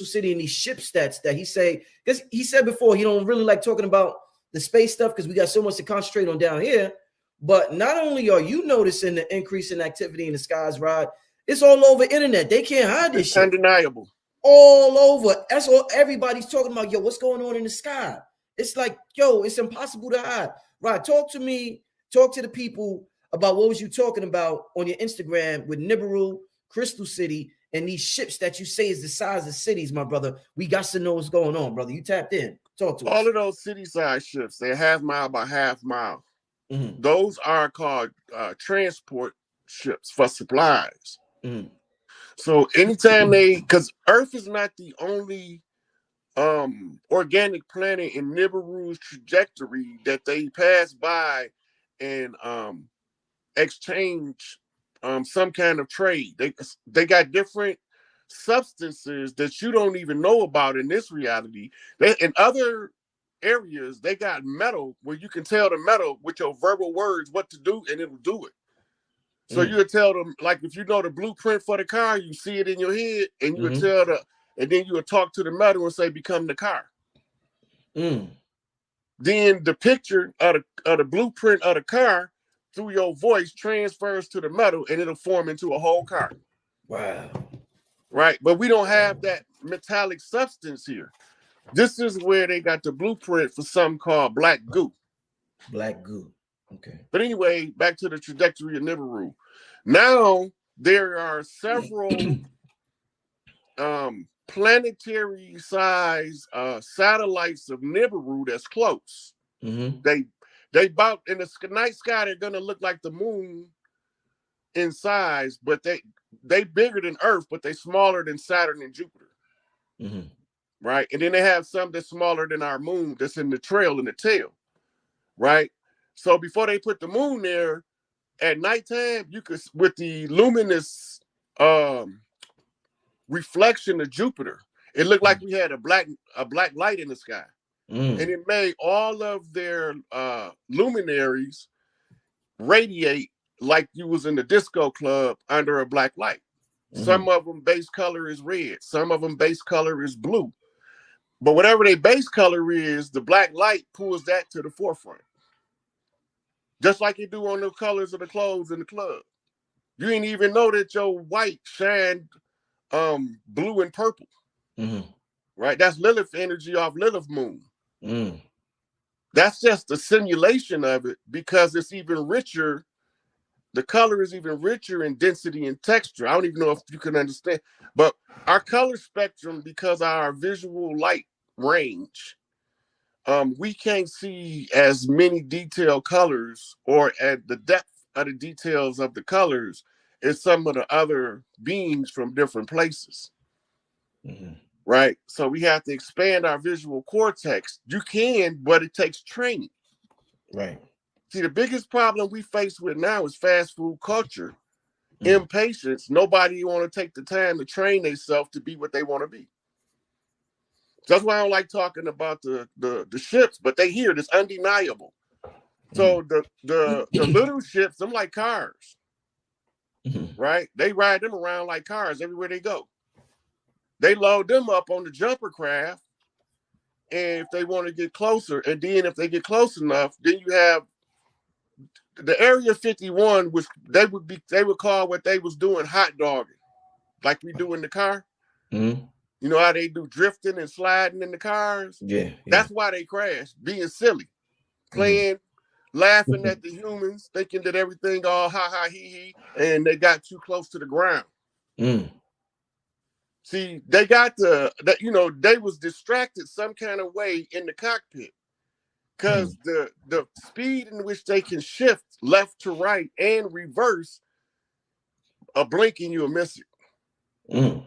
City and these ship stats that he say, because he said before he don't really like talking about the space stuff because we got so much to concentrate on down here. But not only are you noticing the increase in activity in the skies, Rod, it's all over internet. They can't hide this shit. Undeniable. All over. That's all everybody's talking about. Yo, what's going on in the sky? It's like, yo, it's impossible to hide. Rod, talk to me. Talk to the people about what was you talking about on your Instagram with NIBIRU, Crystal City, and these ships that you say is the size of cities, my brother. We got to know what's going on, brother. You tapped in. Talk to us. All of those city-size ships, they're half mile by half mile. Those are called transport ships for supplies. So anytime because Earth is not the only organic planet in NIBIRU's trajectory that they pass by and exchange some kind of trade. They got different substances that you don't even know about in this reality. In other areas, they got metal where you can tell the metal with your verbal words what to do and it'll do it. So you would tell them, like, if you know the blueprint for the car, you see it in your head, and you would tell and then you would talk to the metal and say, become the car. Then the picture of the blueprint of the car through your voice transfers to the metal and it'll form into a whole car. Wow. Right. But we don't have that metallic substance here. This is where they got the blueprint for something called black goo. Black goo. Okay. But anyway, back to the trajectory of NIBIRU. Now there are several planetary size satellites of NIBIRU that's close. They about in the night sky, they're gonna look like the moon in size, but they bigger than Earth, but they smaller than Saturn and Jupiter. Right. And then they have some that's smaller than our moon that's in the trail and the tail. Right. So before they put the moon there at nighttime, you could, with the luminous reflection of Jupiter, it looked like we had a black light in the sky. And it made all of their luminaries radiate like you was in the disco club under a black light. Some of them base color is red. Some of them base color is blue. But whatever their base color is, the black light pulls that to the forefront. Just like you do on the colors of the clothes in the club. You didn't even know that your white shined blue and purple. Right? That's Lilith energy off Lilith moon. That's just a simulation of it because it's even richer. The color is even richer in density and texture. I don't even know if you can understand. But our color spectrum, because of our visual light range, we can't see as many detailed colors or at the depth of the details of the colors as some of the other beings from different places. Right? So we have to expand our visual cortex. You can, but it takes training. Right. See, the biggest problem we face with now is fast food culture, impatience. Nobody want to take the time to train themselves to be what they want to be. That's why I don't like talking about the ships, but they hear this undeniable. So the little ships, them like cars, right? They ride them around like cars everywhere they go. They load them up on the jumper craft, and if they want to get closer, and then if they get close enough, then you have the Area 51, which they would call what they was doing hot dogging, like we do in the car. You know how they do drifting and sliding in the cars? Yeah. That's why they crash, being silly, playing, laughing at the humans, thinking that everything all ha ha he he, and they got too close to the ground. See, they got they was distracted some kind of way in the cockpit. Because the speed in which they can shift left to right and reverse, a blink and you'll miss it.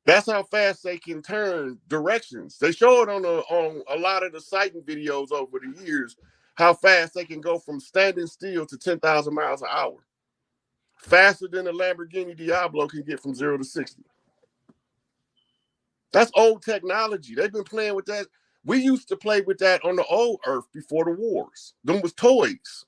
That's how fast they can turn directions. They show it on a lot of the sighting videos over the years, how fast they can go from standing still to 10,000 miles an hour. Faster than a Lamborghini Diablo can get from 0 to 60. That's old technology. They've been playing with that. We used to play with that on the old Earth before the wars. Them was toys.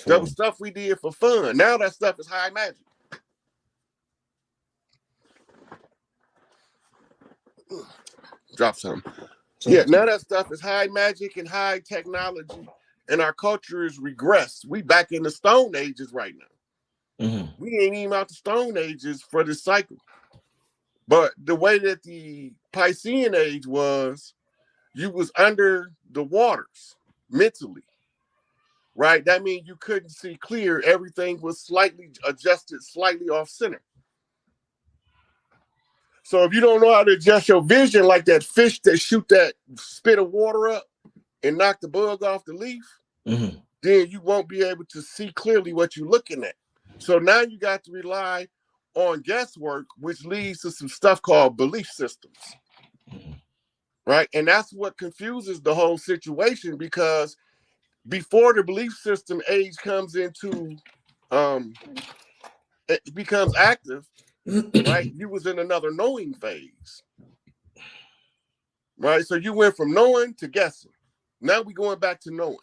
That was stuff we did for fun. Now that stuff is high magic. Drop some. Yeah, now that stuff is high magic and high technology, and our culture is regressed. We back in the Stone Ages right now. We ain't even out the Stone Ages for this cycle. But the way that the Piscean age was, you was under the waters mentally, right? That means you couldn't see clear. Everything was slightly adjusted, slightly off center. So if you don't know how to adjust your vision, like that fish that shoot that spit of water up and knock the bug off the leaf, then you won't be able to see clearly what you're looking at. So now you got to rely on guesswork, which leads to some stuff called belief systems, right? And that's what confuses the whole situation, because before the belief system age comes into, it becomes active, right? You was in another knowing phase, right? So you went from knowing to guessing. Now we're going back to knowing.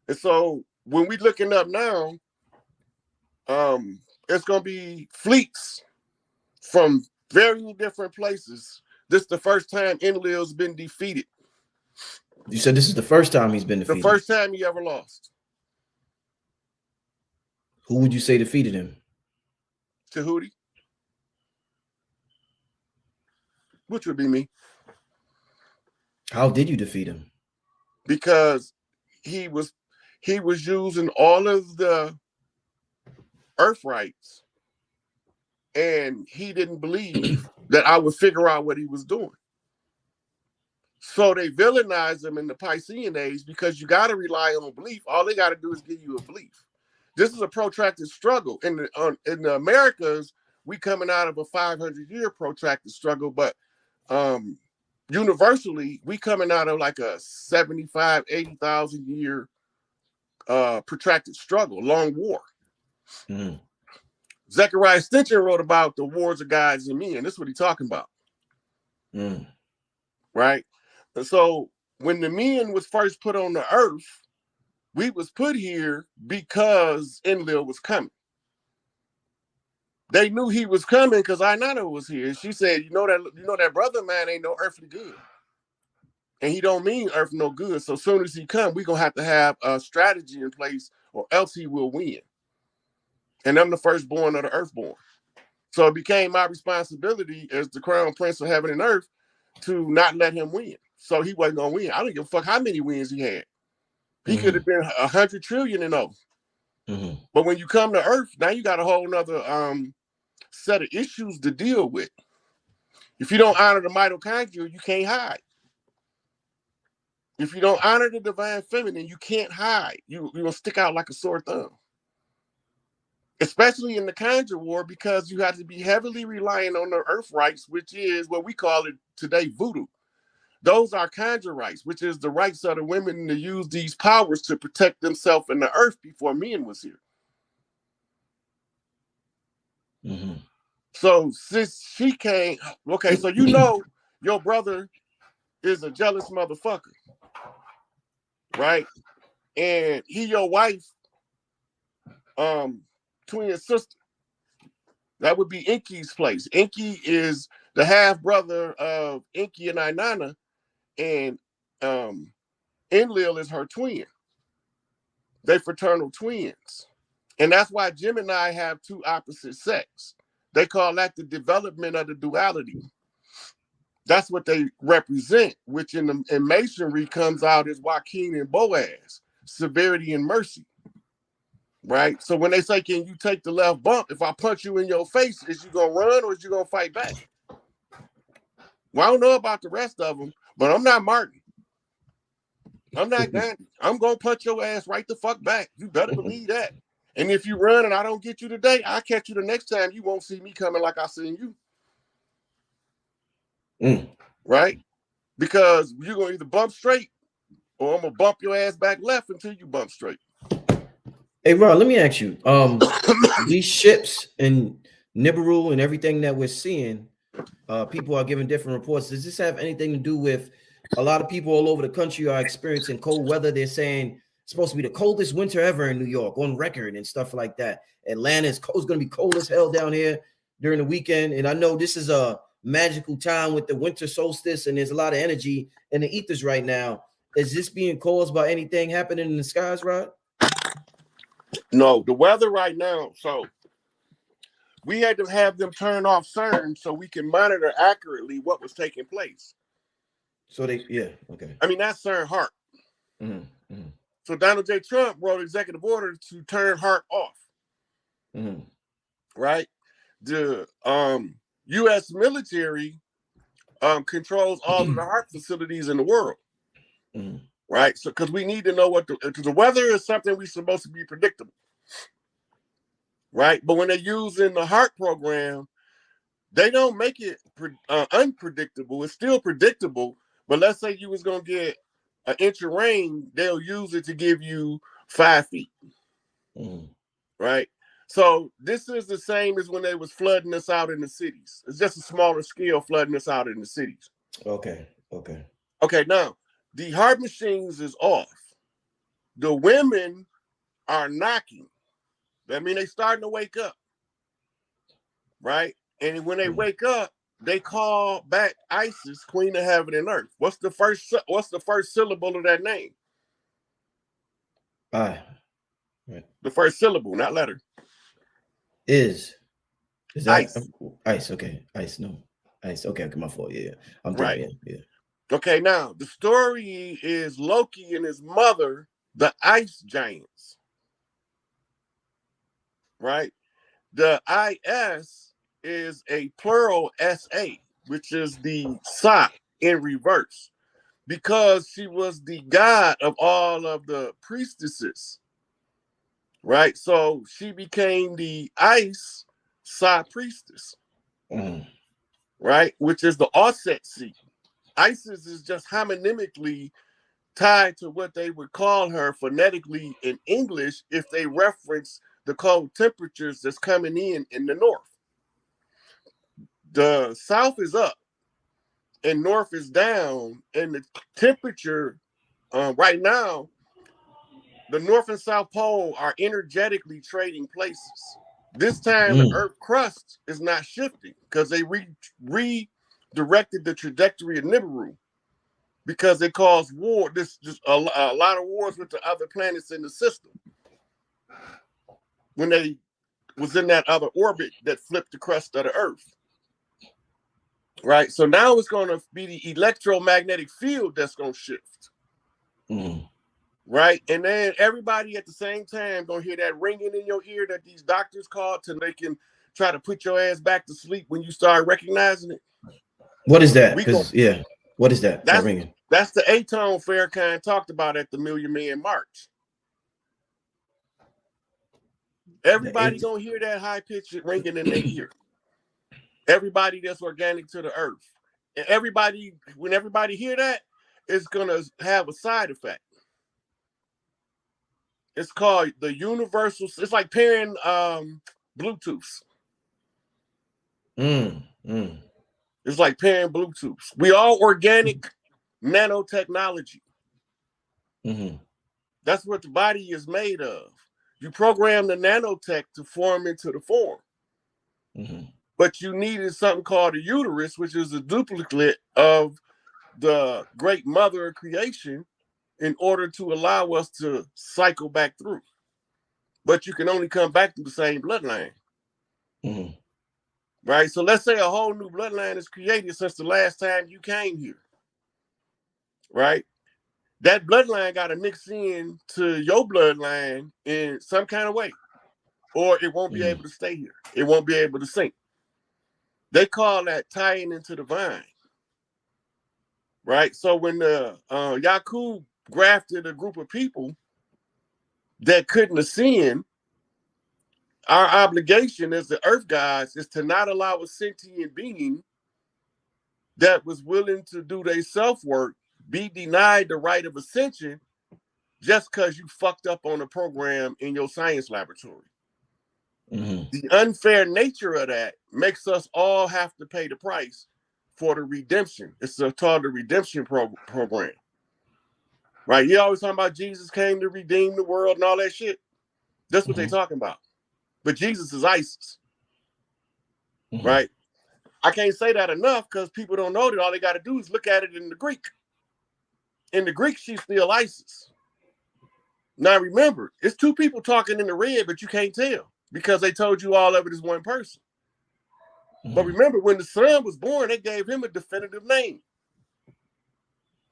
And so when we're looking up now, it's going to be fleets from very different places. This is the first time Enlil's been defeated. You said this is the first time he's been defeated? The first time he ever lost. Who would you say defeated him? Tahuti. Which would be me. How did you defeat him? Because he was using all of the earth rights, and he didn't believe that I would figure out what he was doing. So they villainized him in the Piscean age, because you got to rely on belief. All they got to do is give you a belief. This is a protracted struggle. In the Americas, we coming out of a 500-year protracted struggle, but universally, we coming out of like a 75, 80,000 year protracted struggle, long war. Zechariah Sitchin wrote about the wars of gods and men. This is what he's talking about. Right? And so when the men was first put on the earth, we was put here because Enlil was coming. They knew he was coming because Inanna was here. She said, you know that brother man ain't no earthly good. And he don't mean earth no good. So as soon as he come, we're going to have a strategy in place, or else he will win. And I'm the firstborn of the earthborn. So it became my responsibility as the crown prince of heaven and earth to not let him win. So he wasn't going to win. I don't give a fuck how many wins he had. He could have been 100 trillion and over. But when you come to earth, now you got a whole nother set of issues to deal with. If you don't honor the mitochondria, you can't hide. If you don't honor the divine feminine, you can't hide. You're going to stick out like a sore thumb. Especially in the Conjure War, because you have to be heavily reliant on the earth rights, which is what we call it today, voodoo. Those are conjure rights, which is the rights of the women to use these powers to protect themselves in the earth before men was here. So since she came, okay, so you know your brother is a jealous motherfucker, right? And he your wife, twin sister. That would be Enki's place. Enki is the half brother of Enki and Inanna, and Enlil is her twin. They fraternal twins. And that's why Gemini have two opposite sex. They call that the development of the duality. That's what they represent, which in Masonry comes out as Joaquin and Boaz, severity and mercy. Right? So when they say, can you take the left bump? If I punch you in your face, is you going to run or is you going to fight back? Well, I don't know about the rest of them, but I'm not Martin. I'm not Gandhi. I'm going to punch your ass right the fuck back. You better believe that. And if you run and I don't get you today, I'll catch you the next time. You won't see me coming like I seen you. Right? Because you're going to either bump straight or I'm going to bump your ass back left until you bump straight. Hey, Rod, let me ask you, these ships in NIBIRU and everything that we're seeing, people are giving different reports. Does this have anything to do with a lot of people all over the country are experiencing cold weather? They're saying it's supposed to be the coldest winter ever in New York on record and stuff like that. Atlanta is going to be cold as hell down here. during the weekend, and I know this is a magical time with the winter solstice, and there's a lot of energy in the ethers right now. Is this being caused by anything happening in the skies, Rod? No, the weather right now. So we had to have them turn off CERN so we can monitor accurately what was taking place. So they, yeah, okay. I mean, that's CERN HART. Mm-hmm. Mm-hmm. So Donald J. Trump wrote executive order to turn HART off. Mm-hmm. Right? The U.S. military controls all of the HART facilities in the world. Mm-hmm. Right? So because we need to know what because the weather is something we're supposed to be predictable. Right? But when they're using the HART program, they don't make it unpredictable. It's still predictable. But let's say you was going to get an inch of rain, they'll use it to give you 5 feet. Mm-hmm. Right? So this is the same as when they was flooding us out in the cities. It's just a smaller scale flooding us out in the cities. Okay. Okay. Okay, now, the HART machines is off. The women are knocking. That means they starting to wake up. Right? And when they wake up, they call back Isis, Queen of Heaven and Earth. What's the first syllable of that name? Right. The first syllable, not letter. Is that Ice? Ice? Okay, Ice. No, Ice. Okay, my fault. Yeah, I'm right. Thinking, yeah. Okay, now the story is Loki and his mother, the ice giants. Right? The IS is a plural SA, which is the Sa in reverse, because she was the god of all of the priestesses. Right? So she became the ice Sa priestess. Mm-hmm. Right? Which is the offset seat. Isis is just homonymically tied to what they would call her phonetically in English if they reference the cold temperatures that's coming in the north. The south is up and north is down, and the temperature right now, the north and south pole are energetically trading places. This time the earth crust is not shifting because they redirected the trajectory of Nibiru, because it caused war. This just a lot of wars with the other planets in the system when they was in that other orbit that flipped the crust of the Earth. Right. So now it's going to be the electromagnetic field that's going to shift. Mm-hmm. Right. And then everybody at the same time going to hear that ringing in your ear that these doctors call till they can try to put your ass back to sleep when you start recognizing it. What is that? Because yeah, what is that? That's ringing. That's the atone Farrakhan talked about at the Million Man March. Everybody gonna hear that high pitched ringing in their ear. Everybody that's organic to the earth, and everybody, when everybody hear that, it's gonna have a side effect. It's called the universal. It's like pairing Bluetooth. It's like pairing Bluetooth. We all organic nanotechnology. Mm-hmm. That's what the body is made of. You program the nanotech to form into the form. Mm-hmm. But you needed something called a uterus, which is a duplicate of the great mother of creation, in order to allow us to cycle back through. But you can only come back to the same bloodline. Mm-hmm. Right? So let's say a whole new bloodline is created since the last time you came here. Right? That bloodline got to mix in to your bloodline in some kind of way, or it won't be able to stay here. It won't be able to sync. They call that tying into the vine. Right? So when the Yakub grafted a group of people that couldn't ascend, our obligation as the earth gods is to not allow a sentient being that was willing to do their self-work be denied the right of ascension just because you fucked up on a program in your science laboratory. Mm-hmm. The unfair nature of that makes us all have to pay the price for the redemption. It's called the redemption program. Right? You always talking about Jesus came to redeem the world and all that shit. That's what they're talking about. But Jesus is ISIS. right? I can't say that enough because people don't know that all they got to do is look at it in the Greek. In the Greek, she's still Isis. Now remember, it's two people talking in the red, but you can't tell because they told you all of it is one person. But remember, when the son was born, they gave him a definitive name.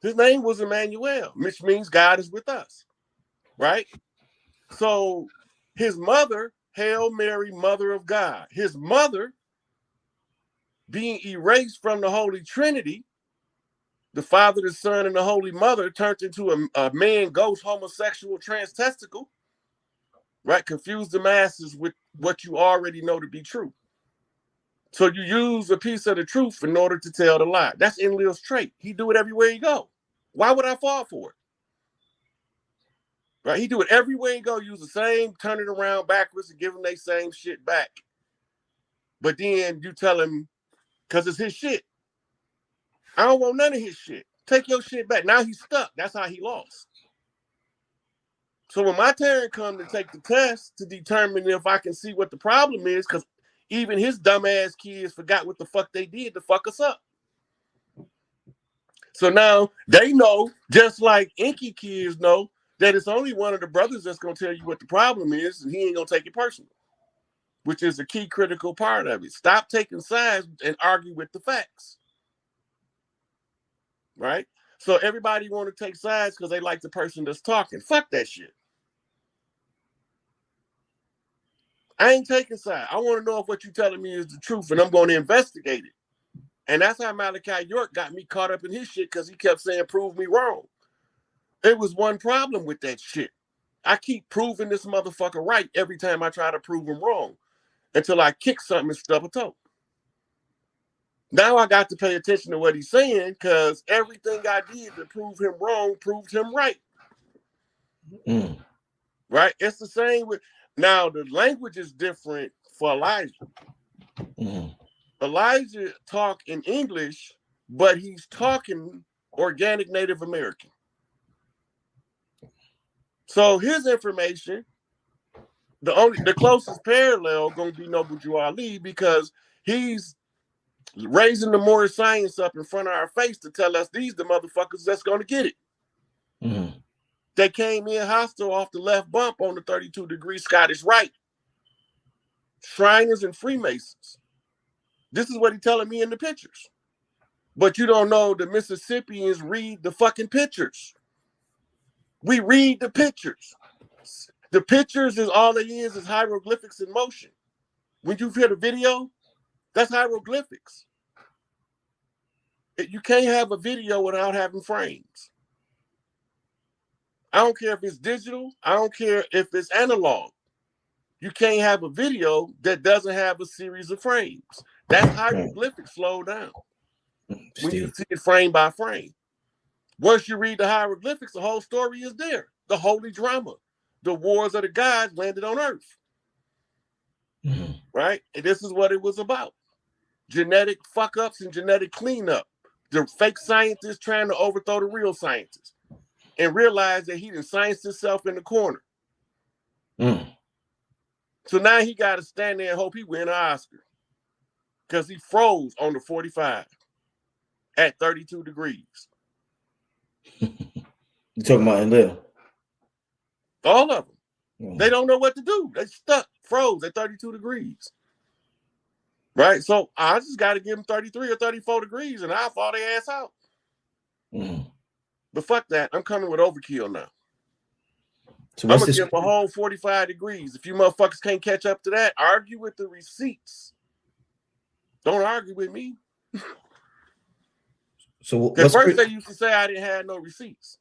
His name was Emmanuel, which means God is with us, right? So his mother, Hail Mary, Mother of God. His mother, being erased from the Holy Trinity, the Father, the Son, and the Holy Mother turned into a man, ghost, homosexual, transtesticle, right? Confuse the masses with what you already know to be true. So you use a piece of the truth in order to tell the lie. That's Enlil's trait. He do it everywhere he go. Why would I fall for it? Right? He do it everywhere he go. Use the same, turn it around backwards and give him their same shit back. But then you tell him, because it's his shit. I don't want none of his shit. Take your shit back. Now he's stuck. That's how he lost. So when my turn comes to take the test to determine if I can see what the problem is, because even his dumbass kids forgot what the fuck they did to fuck us up. So now they know, just like Inky kids know, that it's only one of the brothers that's going to tell you what the problem is, and he ain't going to take it personal, which is a key critical part of it. Stop taking sides and argue with the facts. Right? So everybody want to take sides because they like the person that's talking. Fuck that shit. I ain't taking sides. I want to know if what you're telling me is the truth, and I'm going to investigate it. And that's how Malachi York got me caught up in his shit, because he kept saying, prove me wrong. It was one problem with that shit. I keep proving this motherfucker right every time I try to prove him wrong, until I kick something and stub a toe. Now I got to pay attention to what he's saying, because everything I did to prove him wrong proved him right. Right? It's the same with, now the language is different for Elijah. Elijah talk in English, but he's talking organic Native American. So his information, the closest parallel gonna be Noble Drew Ali, because he's raising the more science up in front of our face to tell us these the motherfuckers that's gonna get it. They came in hostile off the left bump on the 32-degree Scottish Rite. Shriners and Freemasons. This is what he's telling me in the pictures. But you don't know the Mississippians read the fucking pictures. We read the pictures. The pictures is all it is hieroglyphics in motion. When you hear the video, that's hieroglyphics. You can't have a video without having frames. I don't care if it's digital. I don't care if it's analog. You can't have a video that doesn't have a series of frames. That's hieroglyphics slowed down. When you see it frame by frame. Once you read the hieroglyphics, the whole story is there. The holy drama. The wars of the gods landed on Earth. Right? And this is what it was about. Genetic fuck-ups and genetic cleanup. The fake scientists trying to overthrow the real scientists. And realize that he done scienced himself in the corner. So now he got to stand there and hope he win an Oscar. Because he froze on the 45 at 32 degrees. You talking about Enlil? All of them. They don't know what to do. They stuck, froze at 32 degrees. Right? So I just got to give them 33 or 34 degrees and I'll fall their ass out. But fuck that. I'm coming with overkill now. So I'm going to give them a whole 45 degrees. If you motherfuckers can't catch up to that, argue with the receipts. Don't argue with me. So at first they used to say I didn't have no receipts.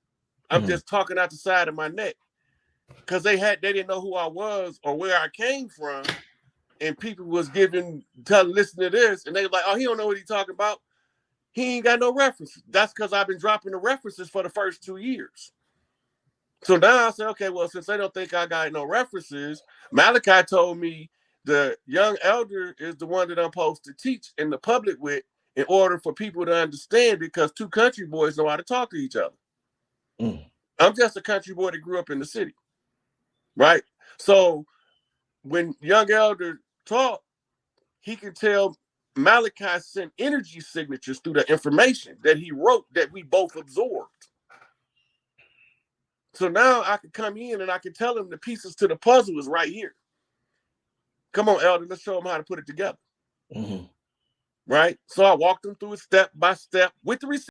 I'm just talking out the side of my neck. Because they didn't know who I was or where I came from. And people was listening to this, and they were like, oh, he don't know what he's talking about. He ain't got no references. That's because I've been dropping the references for the first 2 years. So now I say, okay, well, since they don't think I got no references, Malachi told me the young elder is the one that I'm supposed to teach in the public with in order for people to understand it, because two country boys know how to talk to each other. I'm just a country boy that grew up in the city, right? So when young elder talk, he can tell Malachi sent energy signatures through the information that he wrote that we both absorbed. So now I can come in and I can tell him the pieces to the puzzle is right here. Come on, Elder, let's show him how to put it together. Right? So I walked him through it step by step with the